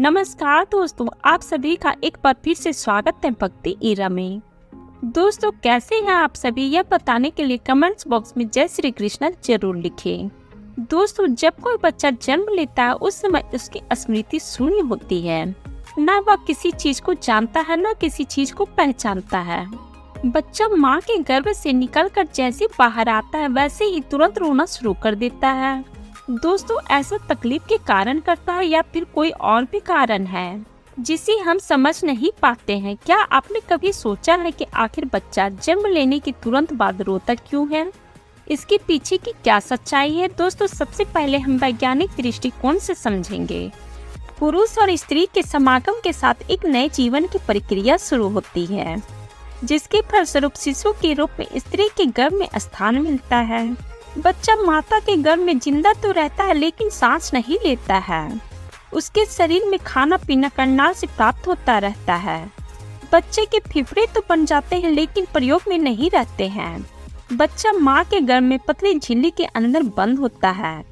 नमस्कार दोस्तों, आप सभी का एक बार फिर से स्वागत है भक्ति ईरा में। दोस्तों, कैसे हैं आप सभी, यह बताने के लिए कमेंट्स बॉक्स में जय श्री कृष्ण जरूर लिखें। दोस्तों, जब कोई बच्चा जन्म लेता है उस समय उसकी स्मृति शून्य होती है। न वह किसी चीज को जानता है, न किसी चीज को पहचानता है। बच्चा माँ के गर्भ से निकलकर जैसे बाहर आता है वैसे ही तुरंत रोना शुरू कर देता है। दोस्तों, ऐसा तकलीफ के कारण करता है या फिर कोई और भी कारण है जिसे हम समझ नहीं पाते हैं। क्या आपने कभी सोचा है कि आखिर बच्चा जन्म लेने के तुरंत बाद रोता क्यों है? इसके पीछे की क्या सच्चाई है? दोस्तों, सबसे पहले हम वैज्ञानिक दृष्टिकोण से समझेंगे। पुरुष और स्त्री के समागम के साथ एक नए जीवन की प्रक्रिया शुरू होती है, जिसके फलस्वरूप शिशु के रूप में स्त्री के गर्भ में स्थान मिलता है। बच्चा माता के गर्भ में जिंदा तो रहता है लेकिन सांस नहीं लेता है। उसके शरीर में खाना पीना करनाल से प्राप्त होता रहता है। बच्चे के फेफड़े तो बन जाते हैं लेकिन प्रयोग में नहीं रहते हैं। बच्चा माँ के गर्भ में पतली झिल्ली के अंदर बंद होता है,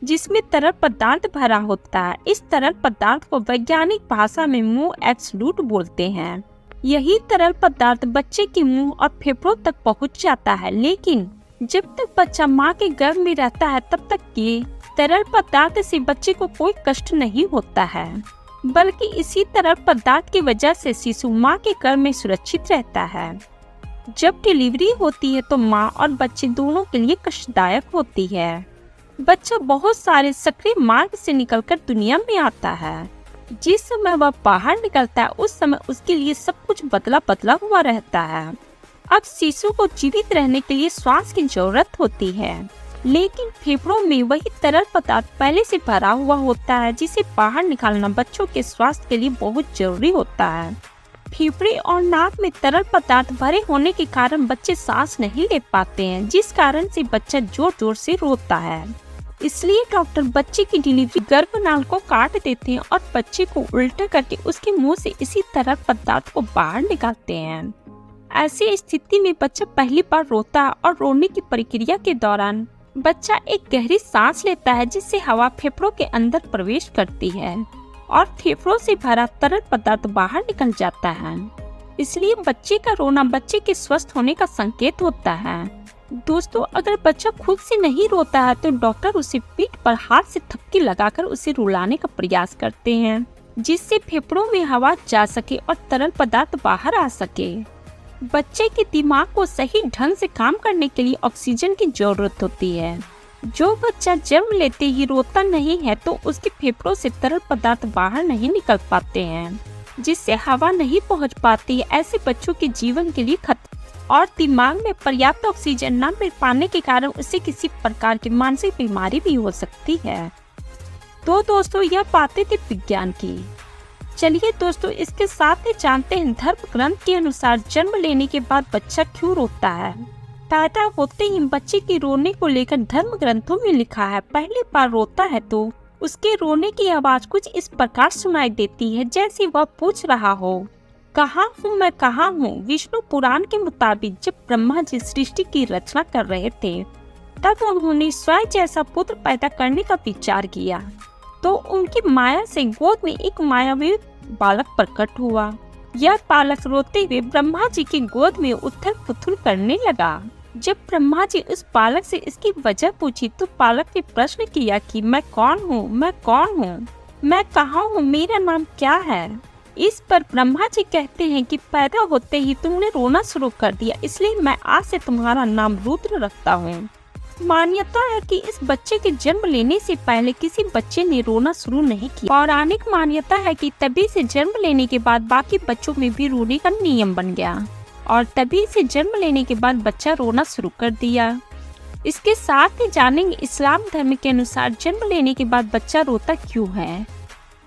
जिसमें तरल पदार्थ भरा होता है। इस तरल पदार्थ को वैज्ञानिक भाषा में मुंह एक्सुडेंट बोलते हैं। यही तरल पदार्थ बच्चे के मुंह और फेफड़ों तक पहुँच जाता है, लेकिन जब तक बच्चा माँ के गर्भ में रहता है तब तक ये तरल पदार्थ से बच्चे को कोई कष्ट नहीं होता है, बल्कि इसी तरल पदार्थ की वजह से शिशु माँ के गर्भ में सुरक्षित रहता है। जब डिलीवरी होती है तो माँ और बच्चे दोनों के लिए कष्टदायक होती है। बच्चा बहुत सारे सक्रिय मार्ग से निकलकर दुनिया में आता है। जिस समय वह बाहर निकलता है उस समय उसके लिए सब कुछ बदला बदला हुआ रहता है। अब शिशु को जीवित रहने के लिए श्वास की जरूरत होती है, लेकिन फेफड़ों में वही तरल पदार्थ पहले से भरा हुआ होता है, जिसे बाहर निकालना बच्चों के स्वास्थ्य के लिए बहुत जरूरी होता है। फेफड़े और नाक में तरल पदार्थ भरे होने के कारण बच्चे सांस नहीं ले पाते हैं, जिस कारण से बच्चा जोर जोर से रोता है। इसलिए डॉक्टर बच्चे की डिलीवरी गर्भनाल को काट देते हैं और बच्चे को उल्टा करके उसके मुंह से इसी तरल पदार्थ को बाहर निकालते हैं। ऐसी स्थिति में बच्चा पहली बार रोता है और रोने की प्रक्रिया के दौरान बच्चा एक गहरी सांस लेता है, जिससे हवा फेफड़ों के अंदर प्रवेश करती है और फेफड़ों से भरा तरल पदार्थ बाहर निकल जाता है। इसलिए बच्चे का रोना बच्चे के स्वस्थ होने का संकेत होता है। दोस्तों, अगर बच्चा खुद से नहीं रोता है तो डॉक्टर उसे पीठ पर हाथ से थपकी लगाकर उसे रुलाने का प्रयास करते हैं, जिससे फेफड़ों में हवा जा सके और तरल पदार्थ बाहर आ सके। बच्चे के दिमाग को सही ढंग से काम करने के लिए ऑक्सीजन की जरूरत होती है। जो बच्चा जन्म लेते ही रोता नहीं है तो उसके फेफड़ों से तरल पदार्थ बाहर नहीं निकल पाते हैं, जिससे हवा नहीं पहुंच पाती है। ऐसे बच्चों के जीवन के लिए खतरा और दिमाग में पर्याप्त ऑक्सीजन न मिल पाने के कारण उसे किसी प्रकार की मानसिक बीमारी भी हो सकती है। तो दोस्तों, यह बातें थी विज्ञान की। चलिए दोस्तों, इसके साथ ही जानते हैं धर्म ग्रंथ के अनुसार जन्म लेने के बाद बच्चा क्यों रोता है। पैदा होते ही बच्चे के रोने को लेकर धर्म ग्रंथों में लिखा है। पहली बार रोता है तो उसके रोने की आवाज कुछ इस प्रकार सुनाई देती है, जैसे वह पूछ रहा हो, कहाँ हूँ मैं, कहाँ हूँ। विष्णु पुराण के मुताबिक जब ब्रह्मा जी सृष्टि की रचना कर रहे थे तब उन्होंने स्वयं जैसा पुत्र पैदा करने का विचार किया, तो उनकी माया से गोद में एक मायावी बालक प्रकट हुआ। यह बालक रोते हुए ब्रह्मा जी की गोद में उथल पुथल करने लगा। जब ब्रह्मा जी उस बालक से इसकी वजह पूछी तो बालक ने प्रश्न किया कि मैं कौन हूँ, मैं कौन हूँ, मैं कहाँ हूँ, मेरा नाम क्या है। इस पर ब्रह्मा जी कहते हैं कि पैदा होते ही तुमने रोना शुरू कर दिया, इसलिए मैं आज से तुम्हारा नाम रुद्र रखता हूँ। मान्यता है कि इस बच्चे के जन्म लेने से पहले किसी बच्चे ने रोना शुरू नहीं किया। पौराणिक मान्यता है कि तभी से जन्म लेने के बाद बाकी बच्चों में भी रोने का नियम बन गया और तभी से जन्म लेने के बाद बच्चा रोना शुरू कर दिया। इसके साथ ही जानेंगे इस्लाम धर्म के अनुसार जन्म लेने के बाद बच्चा रोता क्यों है।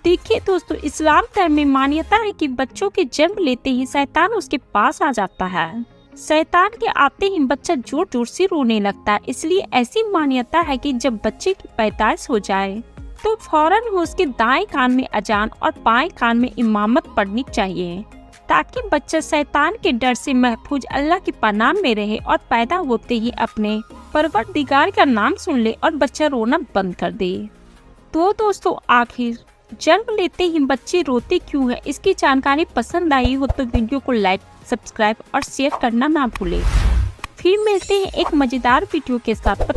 देखिए दोस्तों, इस्लाम धर्म में मान्यता है कि बच्चों के जन्म लेते ही शैतान उसके पास आ जाता है। शैतान के आते ही बच्चा जोर जोर से रोने लगता है। इसलिए ऐसी मान्यता है कि जब बच्चे की पैदाइश हो जाए तो फौरन उसके दाएं कान में अजान और बाएं कान में इमामत पढ़नी चाहिए, ताकि बच्चा शैतान के डर से महफूज अल्लाह की पनाह में रहे और पैदा होते ही अपने परवरदिगार का नाम सुन ले और बच्चा रोना बंद कर दे। तो दोस्तों, आखिर जन्म लेते ही बच्चे रोते क्यों है, इसकी जानकारी पसंद आई हो तो वीडियो को लाइक, सब्सक्राइब और शेयर करना ना भूलें। फिर मिलते हैं एक मजेदार वीडियो के साथ।